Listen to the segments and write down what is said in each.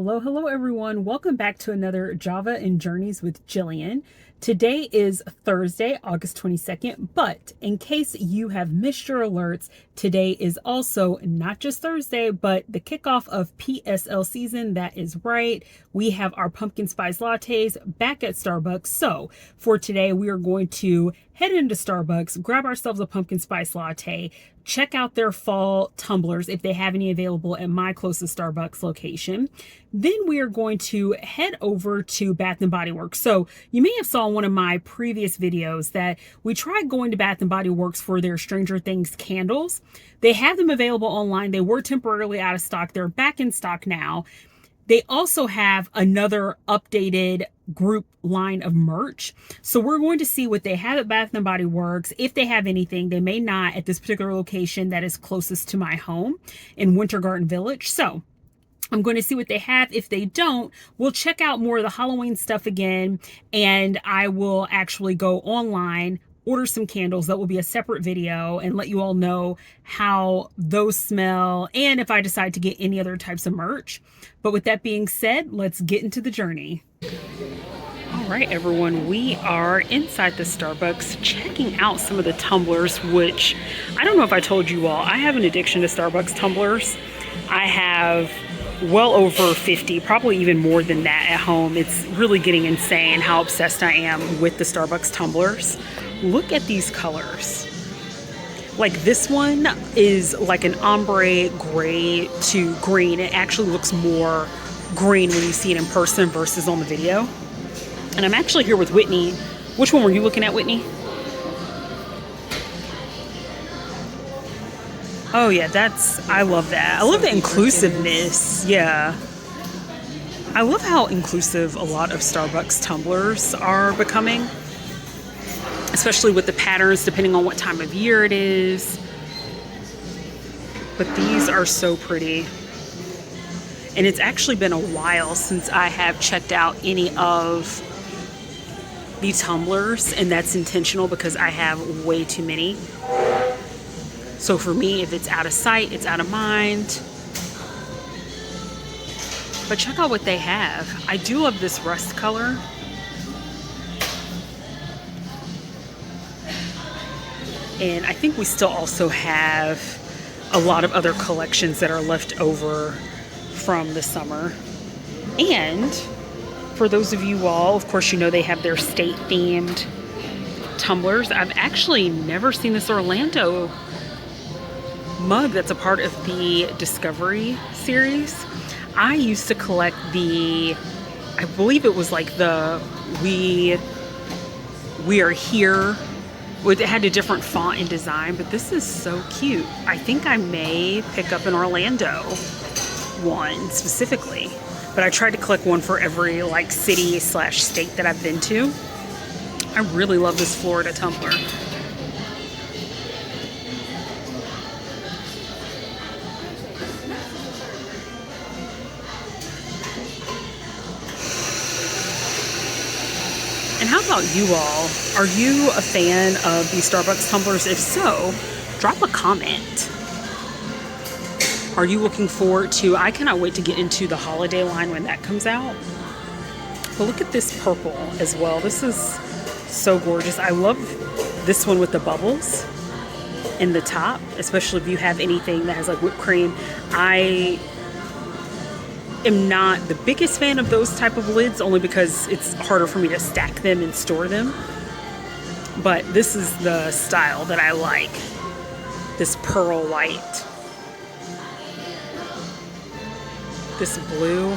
Hello everyone. Welcome back to another Java and Journeys with Jillian. Today is Thursday, August 22nd, but in case you have missed your alerts, today is also not just Thursday, but the kickoff of PSL season. That is right. We have our pumpkin spice lattes back at Starbucks. So for today, we are going to head into Starbucks, grab ourselves a pumpkin spice latte, check out their fall tumblers if they have any available at my closest Starbucks location. Then we are going to head over to Bath & Body Works. So you may have saw in one of my previous videos that we tried going to Bath & Body Works for their Stranger Things candles. They have them available online. They were temporarily out of stock. They're back in stock now. They also have another updated group line of merch. So we're going to see what they have at Bath & Body Works. If they have anything, they may not at this particular location that is closest to my home in Winter Garden Village. So I'm going to see what they have. If they don't, we'll check out more of the Halloween stuff again, and I will actually go online, order some candles. That will be a separate video, and let you all know how those smell and if I decide to get any other types of merch. But with that being said, let's get into the journey. All right, everyone, we are inside the Starbucks checking out some of the tumblers, which I don't know if I told you all, I have an addiction to Starbucks tumblers. I have well over 50, probably even more than that at home. It's really getting insane how obsessed I am with the Starbucks tumblers. Look at these colors. Like this one is like an ombre gray to green. It actually looks more green when you see it in person versus on the video. And I'm actually here with Whitney. Which one were you looking at, Whitney? Oh yeah, I love that. I love the inclusiveness. Yeah. I love how inclusive a lot of Starbucks tumblers are becoming, especially with the patterns depending on what time of year it is. But these are so pretty. And it's actually been a while since I have checked out any of the tumblers, and that's intentional because I have way too many. So for me, if it's out of sight, it's out of mind. But check out what they have. I do love this rust color. And I think we still also have a lot of other collections that are left over from the summer. And for those of you all, of course, you know they have their state-themed tumblers. I've actually never seen this Orlando mug that's a part of the Discovery series. I used to collect I believe it was like the We Are Here. It had a different font and design, but this is so cute. I think I may pick up an Orlando one specifically, but I tried to collect one for every like city/state that I've been to. I really love this Florida tumbler. And how about you all? Are you a fan of the Starbucks tumblers? If so, drop a comment. Are you looking forward to, I cannot wait to get into the holiday line when that comes out. But look at this purple as well. This is so gorgeous. I love this one with the bubbles in the top, especially if you have anything that has like whipped cream. I am not the biggest fan of those type of lids, only because it's harder for me to stack them and store them. But this is the style that I like. This pearl white. This blue.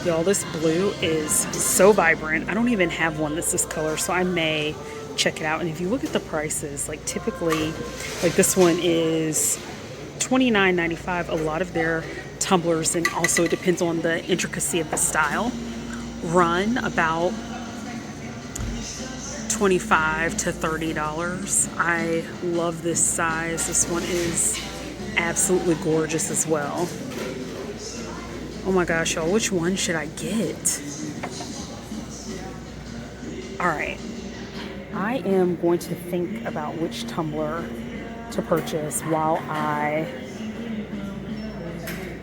Y'all, this blue is so vibrant. I don't even have one that's this color, so I may check it out. And if you look at the prices, like typically, like this one is $29.95. A lot of their tumblers, and also it depends on the intricacy of the style, run about $25 to $30. I love this size. This one is absolutely gorgeous as well. Oh my gosh, y'all, which one should I get? All right, I am going to think about which tumbler to purchase while I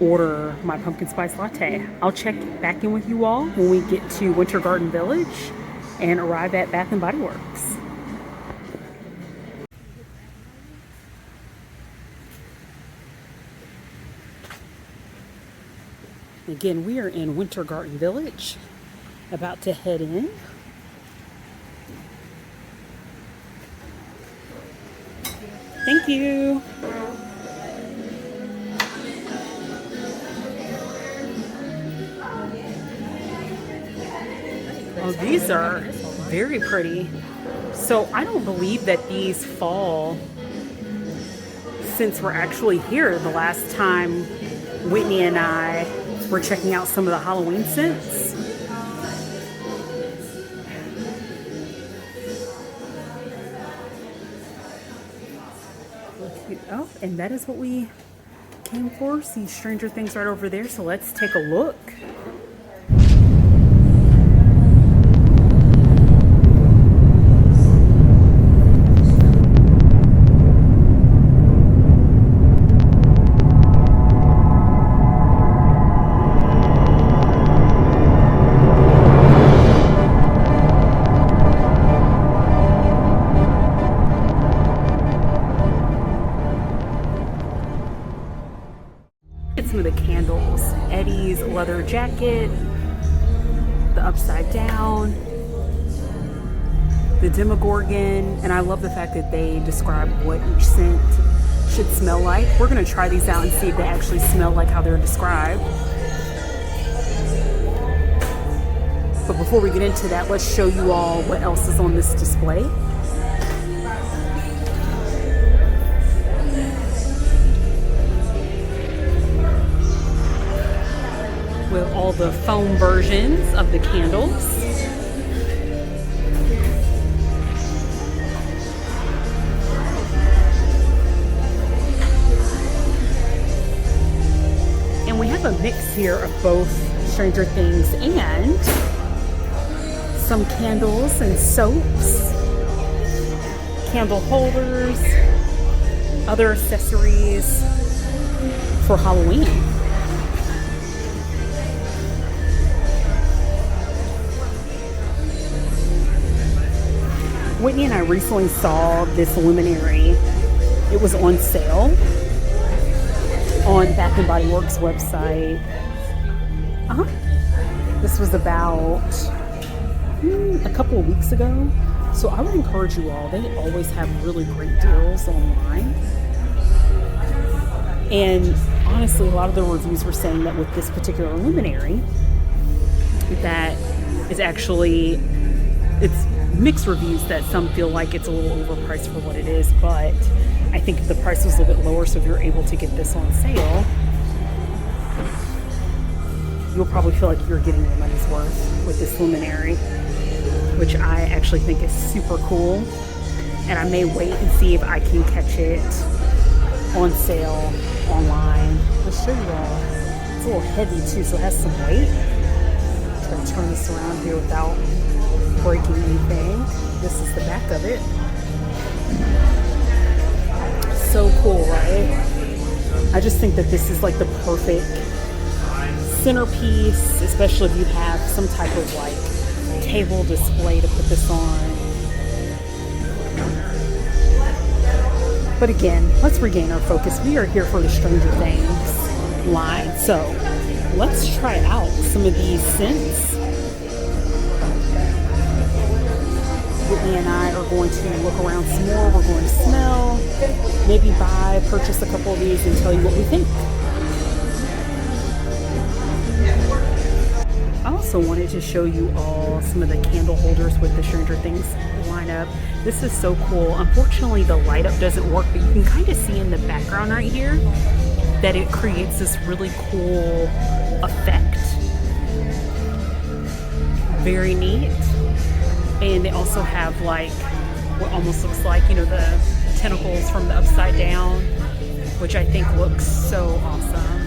order my pumpkin spice latte. I'll check back in with you all when we get to Winter Garden Village and arrive at Bath and Body Works. Again, we are in Winter Garden Village, about to head in. Thank you. Oh, these are very pretty. So I don't believe that these fall since we're actually here. The last time Whitney and I were checking out some of the Halloween scents. Oh, and that is what we came for. See Stranger Things right over there. So let's take a look. Some of the candles. Eddie's leather jacket, the upside down, the Demogorgon, and I love the fact that they describe what each scent should smell like. We're gonna try these out and see if they actually smell like how they're described. But before we get into that, let's show you all what else is on this display. With all the foam versions of the candles. And we have a mix here of both Stranger Things and some candles and soaps, candle holders, other accessories for Halloween. Whitney and I recently saw this luminary. It was on sale on Bath and Body Works website. This was about a couple of weeks ago. So I would encourage you all, they always have really great deals online. And honestly, a lot of the reviews were saying that with this particular luminary, that is actually, it's mixed reviews, that some feel like it's a little overpriced for what it is, but I think the price was a little bit lower, so if you're able to get this on sale, you'll probably feel like you're getting your money's worth with this luminary, which I actually think is super cool. And I may wait and see if I can catch it on sale online. I'll show you all. It's a little heavy too, so it has some weight. Try to turn this around here without breaking anything. This is the back of it. So cool, right? I just think that this is like the perfect centerpiece, especially if you have some type of like table display to put this on. But again, let's regain our focus. We are here for the Stranger Things line, so let's try out some of these scents. Whitney and I are going to look around some more. We're going to smell, maybe buy, purchase a couple of these and tell you what we think. I also wanted to show you all some of the candle holders with the Stranger Things lineup. This is so cool. Unfortunately, the light up doesn't work, but you can kind of see in the background right here that it creates this really cool effect. Very neat. And they also have like what almost looks like, you know, the tentacles from the upside down, which I think looks so awesome.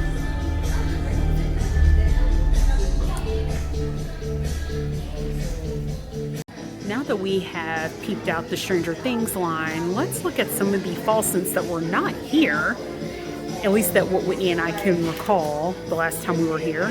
Now that we have peeped out the Stranger Things line, let's look at some of the fall scents that were not here At least that what Whitney and I can recall the last time we were here.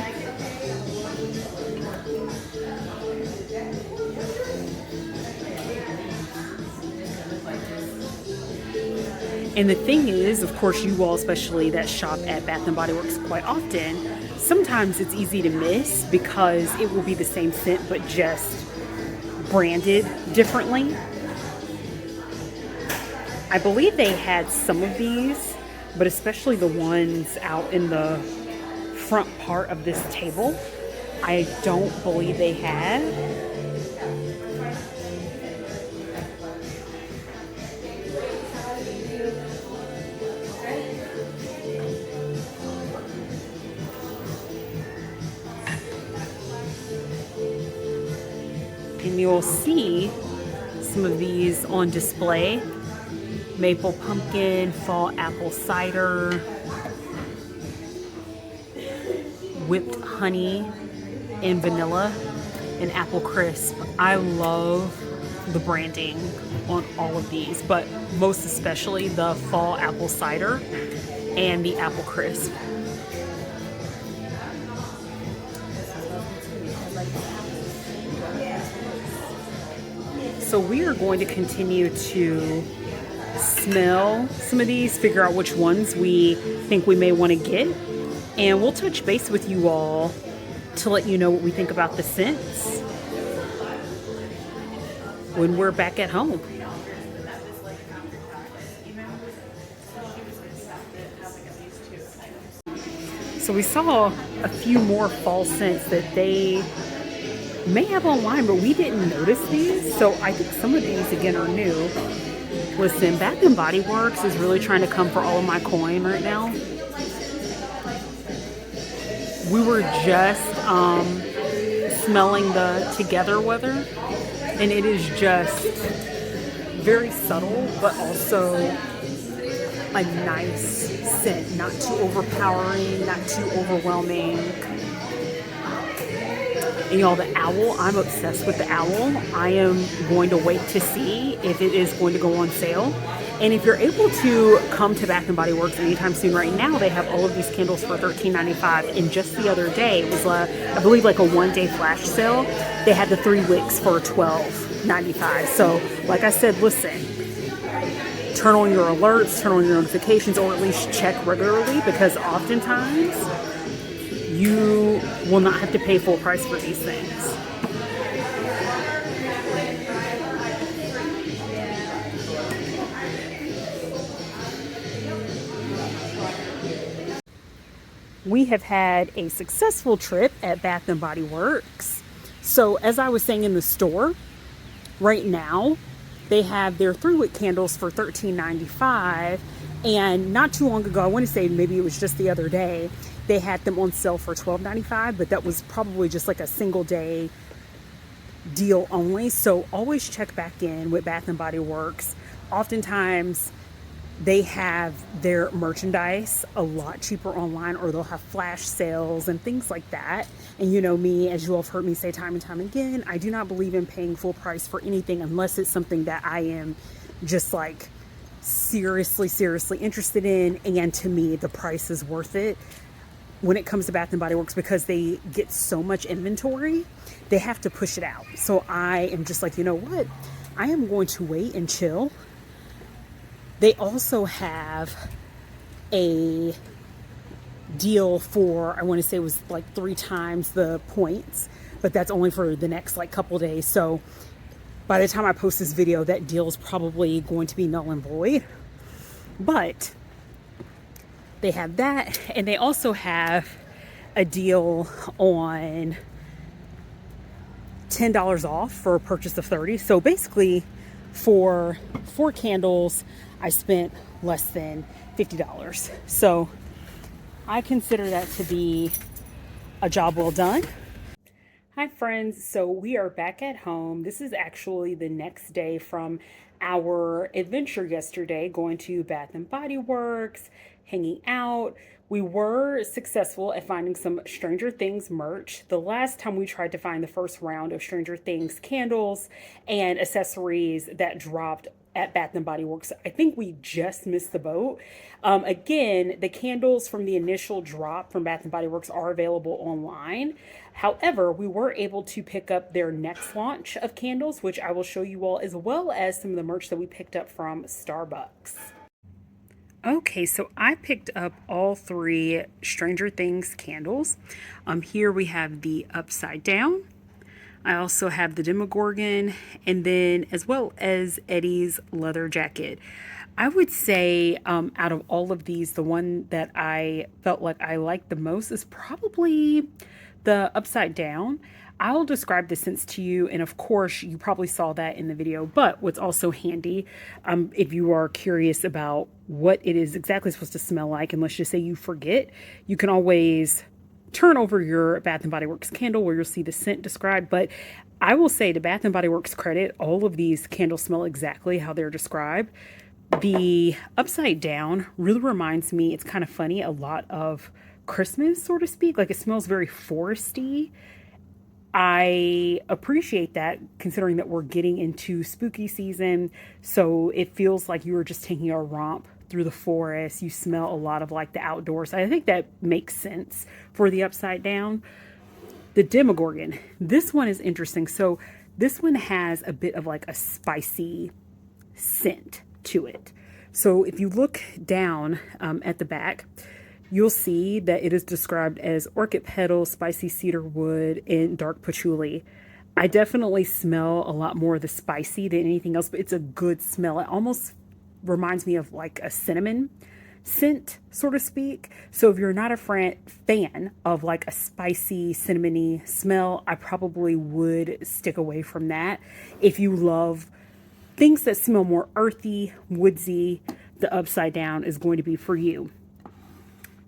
And the thing is, of course, you all, especially that shop at Bath and Body Works quite often, sometimes it's easy to miss because it will be the same scent but just branded differently. I believe they had some of these, but especially the ones out in the front part of this table, I don't believe they had. And you'll see some of these on display. Maple pumpkin, fall apple cider, whipped honey and vanilla, and apple crisp. I love the branding on all of these, but most especially the fall apple cider and the apple crisp. So we are going to continue to smell some of these, figure out which ones we think we may want to get, and we'll touch base with you all to let you know what we think about the scents when we're back at home. So we saw a few more fall scents that they may have online, but we didn't notice these. So I think some of these, again, are new. Listen, Bath and Body Works is really trying to come for all of my coin right now. We were just smelling the Together Weather, and it is just very subtle, but also a nice scent. Not too overpowering, not too overwhelming. And y'all, the owl, I'm obsessed with the owl. I am going to wait to see if it is going to go on sale. And if you're able to come to Bath & Body Works anytime soon, right now they have all of these candles for $13.95. And just the other day, it was, I believe, like a one-day flash sale. They had the 3 wicks for $12.95. So, like I said, listen, turn on your alerts, turn on your notifications, or at least check regularly, because oftentimes you will not have to pay full price for these things. We have had a successful trip at Bath & Body Works. So as I was saying in the store, right now they have their 3-wick candles for $13.95. And not too long ago, I want to say maybe it was just the other day, they had them on sale for $12.95, but that was probably just like a single day deal only. So always check back in with Bath & Body Works. Oftentimes they have their merchandise a lot cheaper online, or they'll have flash sales and things like that. And you know me, as you all have heard me say time and time again, I do not believe in paying full price for anything unless it's something that I am just like seriously interested in, and to me the price is worth it. When it comes to Bath & Body Works, because they get so much inventory, they have to push it out. So I am just like, you know what? I am going to wait and chill. They also have a deal for, I want to say it was like 3 times the points, but that's only for the next like couple days. So by the time I post this video, that deal is probably going to be null and void. But they have that, and they also have a deal on $10 off for a purchase of 30. So basically, for 4 candles, I spent less than $50. So I consider that to be a job well done. Hi friends, so we are back at home. This is actually the next day from our adventure yesterday, going to Bath and Body Works, hanging out. We were successful at finding some Stranger Things merch. The last time we tried to find the first round of Stranger Things candles and accessories, that dropped at Bath and Body Works. I think we just missed the boat. Again, the candles from the initial drop from Bath and Body Works are available online. However, we were able to pick up their next launch of candles, which I will show you all, as well as some of the merch that we picked up from Starbucks. Okay, so I picked up all three Stranger Things candles. Here we have the upside down. I also have the Demogorgon, and then as well as Eddie's leather jacket. I would say out of all of these, the one that I felt like I liked the most is probably the upside down. I'll describe the scents to you, and of course you probably saw that in the video, but what's also handy, if you are curious about what it is exactly supposed to smell like, and let's just say you forget, you can always turn over your Bath and Body Works candle where you'll see the scent described. But I will say, to Bath and Body Works credit, all of these candles smell exactly how they're described. The upside down really reminds me, it's kind of funny, a lot of Christmas, so to speak. Like, it smells very foresty. I appreciate that, considering that we're getting into spooky season. So it feels like you were just taking a romp through the forest. You smell a lot of like the outdoors. I think that makes sense for the upside down. The Demogorgon, this one is interesting. So this one has a bit of like a spicy scent to it. So if you look down at the back, you'll see that it is described as orchid petals, spicy cedar wood, and dark patchouli. I definitely smell a lot more of the spicy than anything else, but it's a good smell. It almost reminds me of like a cinnamon scent, so to speak. So if you're not a fan of like a spicy, cinnamony smell, I probably would stick away from that. If you love things that smell more earthy, woodsy, the upside down is going to be for you.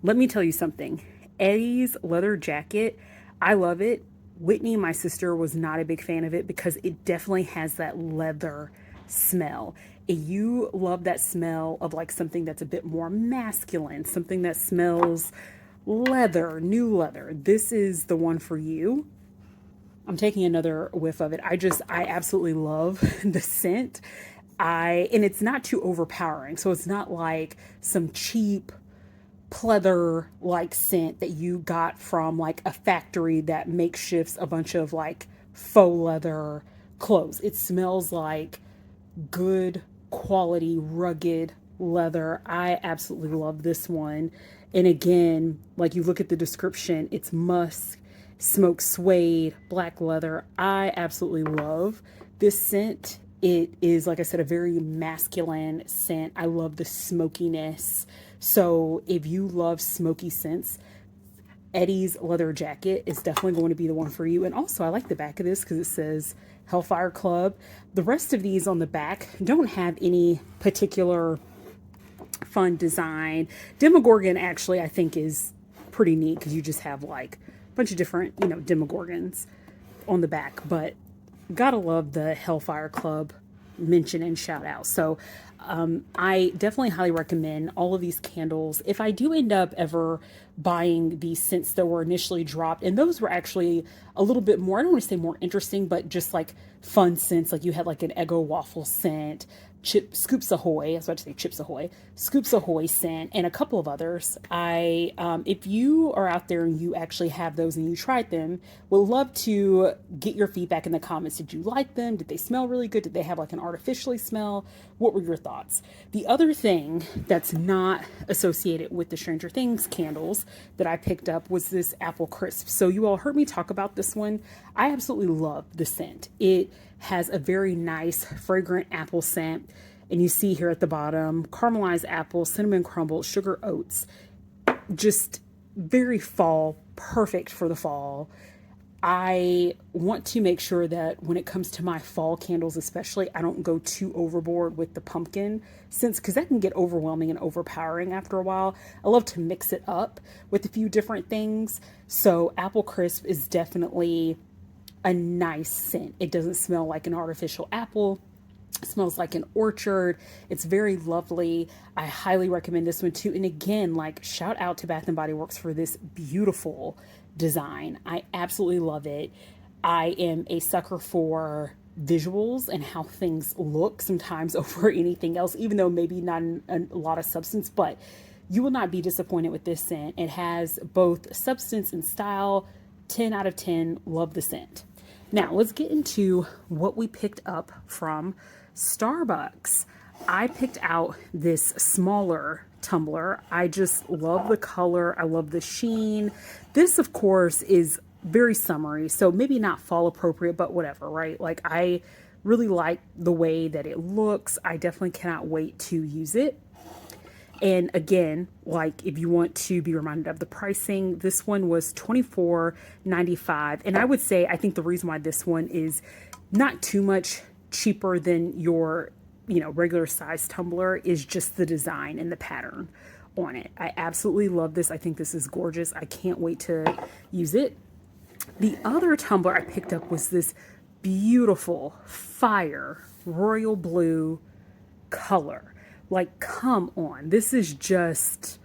Let me tell you something. Eddie's leather jacket, I love it. Whitney, my sister, was not a big fan of it because it definitely has that leather smell. If you love that smell of like something that's a bit more masculine, something that smells leather, new leather, this is the one for you. I'm taking another whiff of it. I absolutely love the scent. And it's not too overpowering. So it's not like some cheap pleather like scent that you got from like a factory that makeshifts a bunch of like faux leather clothes. It smells like good quality, rugged leather. I absolutely love this one. And again, like, you look at the description, it's musk, smoked suede, black leather. I absolutely love this scent. It is, like I said, a very masculine scent. I love the smokiness. So if you love smoky scents, Eddie's leather jacket is definitely going to be the one for you. And also, I like the back of this because it says Hellfire Club. The rest of these on the back don't have any particular fun design. Demogorgon, actually, I think is pretty neat because you just have like a bunch of different, Demogorgons on the back. But gotta love the Hellfire Club mention and shout out. So I definitely highly recommend all of these candles. If I do end up ever buying these scents that were initially dropped, and those were actually a little bit more, I don't want to say more interesting, but just like fun scents. Like, you had like an Eggo waffle scent, Scoops Ahoy, I was about to say Chips Ahoy, Scoops Ahoy scent, and a couple of others. If you are out there and you actually have those and you tried them, would love to get your feedback in the comments. Did you like them? Did they smell really good? Did they have like an artificially smell? What were your thoughts? The other thing that's not associated with the Stranger Things candles that I picked up was this apple crisp. So you all heard me talk about this one. I absolutely love the scent. It has a very nice fragrant apple scent, and you see here at the bottom, caramelized apple, cinnamon crumble, sugar oats, just very fall, perfect for the fall. I want to make sure that when it comes to my fall candles especially, I don't go too overboard with the pumpkin scents, because that can get overwhelming and overpowering after a while. I love to mix it up with a few different things. So apple crisp is definitely a nice scent. It doesn't smell like an artificial apple. It smells like an orchard. It's very lovely. I highly recommend this one too. And again, like, shout out to Bath and Body Works for this beautiful design. I absolutely love it. I am a sucker for visuals and how things look sometimes over anything else, even though maybe not a lot of substance, but you will not be disappointed with this scent. It has both substance and style. 10 out of 10. Love the scent. Now let's get into what we picked up from Starbucks. I picked out this smaller tumbler. I just love the color. I love the sheen. This, of course, is very summery, so maybe not fall appropriate, but whatever, right? Like, I really like the way that it looks. I definitely cannot wait to use it. And again, like, if you want to be reminded of the pricing, this one was $24.95. And I would say, I think the reason why this one is not too much cheaper than your, regular size tumbler is just the design and the pattern on it. I absolutely love this. I think this is gorgeous. I can't wait to use it. The other tumbler I picked up was this beautiful fire royal blue color. Like, come on. This is just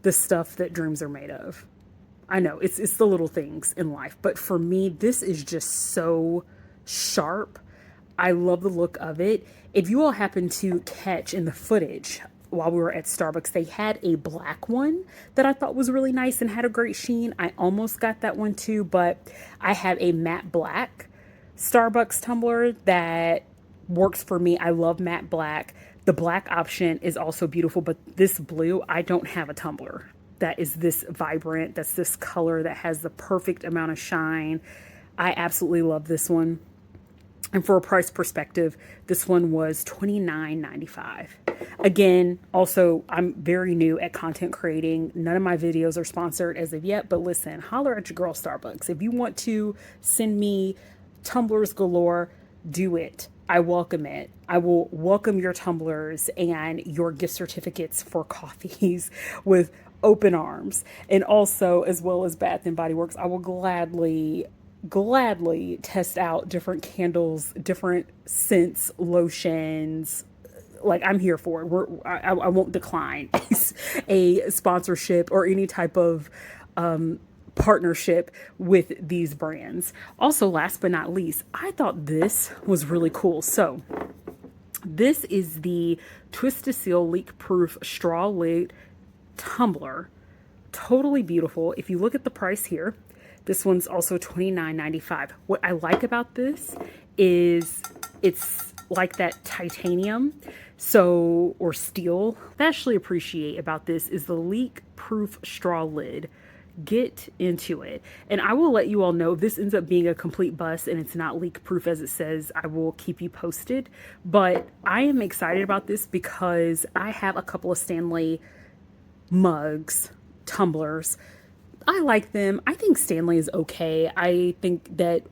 the stuff that dreams are made of. I know it's the little things in life, but for me, this is just so sharp. I love the look of it. If you all happen to catch in the footage while we were at Starbucks, they had a black one that I thought was really nice and had a great sheen. I almost got that one too, but I have a matte black Starbucks tumbler that works for me. I love matte black. The black option is also beautiful, but this blue, I don't have a tumbler that is this vibrant, that's this color, that has the perfect amount of shine. I absolutely love this one. And for a price perspective, this one was $29.95. Again, also, I'm very new at content creating. None of my videos are sponsored as of yet, but listen, holler at your girl Starbucks. If you want to send me tumblers galore, do it. I welcome it. I will welcome your tumblers and your gift certificates for coffees with open arms. And also, as well as Bath and Body Works, I will gladly test out different candles, different scents, lotions. Like, I'm here for it. I won't decline a sponsorship or any type of partnership with these brands. Also, last but not least, I thought this was really cool. So this is the Twist to Seal leak proof straw lid tumbler. Totally beautiful. If you look at the price here, this one's also $29.95. What I like about this is it's like that titanium, or steel. What I actually appreciate about this is the leak proof straw lid. Get into it. And I will let you all know if this ends up being a complete bust and it's not leak proof as it says. I will keep you posted. But I am excited about this because I have a couple of Stanley mugs, tumblers. I like them. I think Stanley is okay. I think that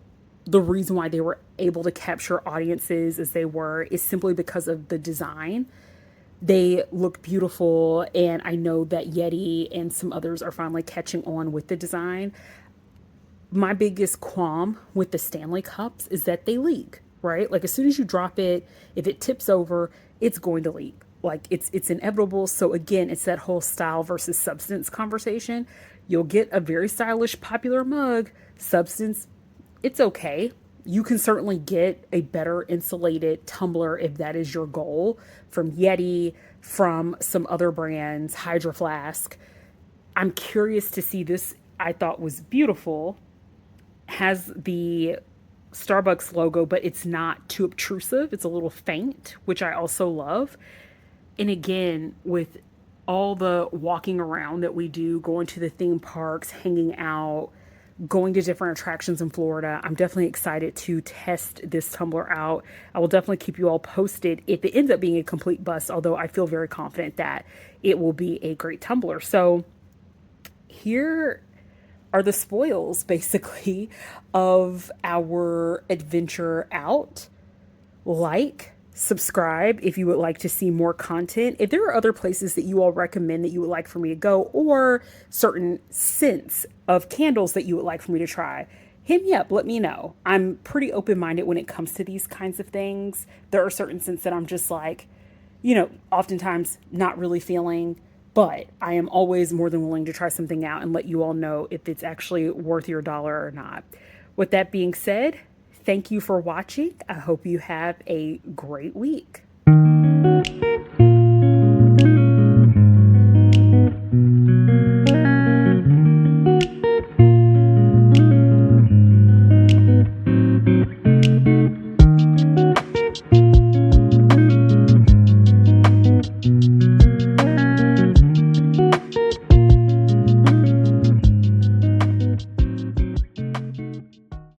the reason why they were able to capture audiences as they were is simply because of the design. They look beautiful, and I know that Yeti and some others are finally catching on with the design. My biggest qualm with the Stanley cups is that they leak, right? Like, as soon as you drop it, if it tips over, it's going to leak. Like, it's inevitable. So again, it's that whole style versus substance conversation. You'll get a very stylish, popular mug. Substance, it's okay. You can certainly get a better insulated tumbler if that is your goal, from Yeti, from some other brands, Hydro Flask. I'm curious to see this. I thought was beautiful. Has the Starbucks logo, but it's not too obtrusive. It's a little faint, which I also love. And again, with all the walking around that we do, going to the theme parks, hanging out, going to different attractions in Florida, I'm definitely excited to test this tumbler out. I will definitely keep you all posted if it ends up being a complete bust, although I feel very confident that it will be a great tumbler. So here are the spoils, basically, of our adventure out. Like, subscribe if you would like to see more content. If there are other places that you all recommend that you would like for me to go, or certain scents of candles that you would like for me to try, hit me up, let me know. I'm pretty open-minded when it comes to these kinds of things. There are certain scents that I'm just like, oftentimes not really feeling, but I am always more than willing to try something out and let you all know if it's actually worth your dollar or not. With that being said, Thank you for watching. I hope you have a great week.